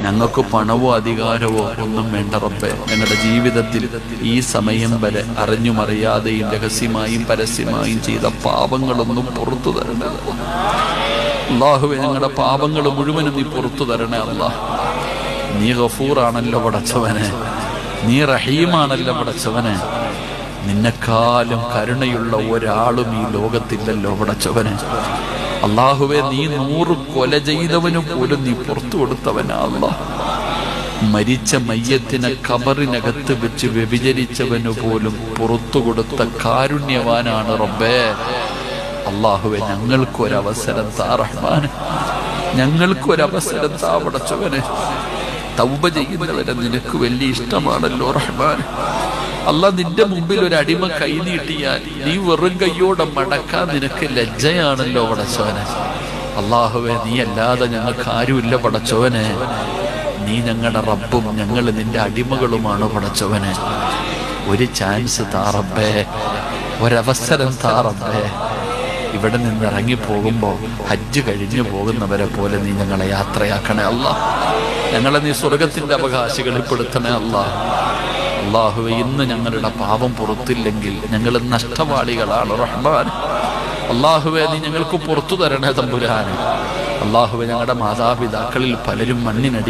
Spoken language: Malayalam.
ഞങ്ങൾക്ക് പണവോ അധികാരവോ ഒന്നും വേണ്ട റബ്ബേ. ഞങ്ങളുടെ ജീവിതത്തിൽ ഈ സമയം വരെ അറിഞ്ഞും അറിയാതെയും രഹസ്യമായും പരസ്യമായും ചെയ്ത പാപങ്ങളൊന്നും പുറത്തു തരണേ അല്ലാഹുവേ. ഞങ്ങളുടെ പാപങ്ങൾ മുഴുവനും നീ പുറത്തു തരണേ അല്ലാഹ്. നീ ഗഫൂറാണല്ലോ പടച്ചവനെ, നീ റഹീമാണല്ലോ പടച്ചവനെ. നിന്നെക്കാളും കരുണയുള്ള ഒരാളും ഈ ലോകത്തില്ലല്ലോ പടച്ചവനെ. അല്ലാഹുവേ, നീ 100 കൊല ചെയ്തവനു പോലും നീ പുറത്തു കൊടുത്തവനാ അല്ലാഹ്. മരിച്ച മയ്യത്തിനെ ഖബറിനകത്ത് വെച്ച് വ്യഭിചരിച്ചവനു പോലും പുറത്തു കൊടുത്ത കാരുണ്യവാനാണ് റബ്ബേ. അല്ലാഹുവേ, ഞങ്ങൾക്കൊരവസരം താ റഹ്മാനെ, ഞങ്ങൾക്കൊരവസരം താ പടച്ചവനെ. തൗബ ചെയ്യുന്നവരെ നിനക്ക് വലിയ ഇഷ്ടമാണല്ലോ റഹ്മാൻ. അല്ലാഹ്, നിന്റെ മുമ്പിൽ ഒരു അടിമ കൈ നീട്ടിയാൽ നീ വെറും കൈയോടെ മടക്കാൻ നിനക്ക് ലജ്ജയാണല്ലോ പടച്ചവനെ. അല്ലാഹുവേ, നീ അല്ലാതെ ഞങ്ങൾക്ക് ആരുമില്ല പടച്ചവനെ. നീ ഞങ്ങളുടെ റബ്ബും ഞങ്ങൾ നിന്റെ അടിമകളുമാണ് പടച്ചവനെ. ഒരു ചാൻസ് താ റബ്ബേ, ഒരവസരം താ റബ്ബേ. ഇവിടെ നിന്ന് ഇറങ്ങിപ്പോകുമ്പോൾ ഹജ്ജ് കഴിഞ്ഞു പോകുന്നവരെ പോലെ നീ ഞങ്ങളെ യാത്രയാക്കണേ അല്ലാഹ്. ഞങ്ങളെ നീ സ്വർഗത്തിന്റെ അവകാശികളിൽ പെടുത്തണേ അല്ലാഹ്. അല്ലാഹുവേ, ഇന്ന് ഞങ്ങളുടെ പാപം പുറത്തില്ലെങ്കിൽ ഞങ്ങൾ നഷ്ടവാളികളാണ് റഹ്മാൻ. അല്ലാഹുവേ, നീ ഞങ്ങൾക്ക് പുറത്തു തരണേ തമ്പുരാനെ. അല്ലാഹുവേ, ഞങ്ങളുടെ മാതാപിതാക്കളിൽ പലരും മണ്ണിനടി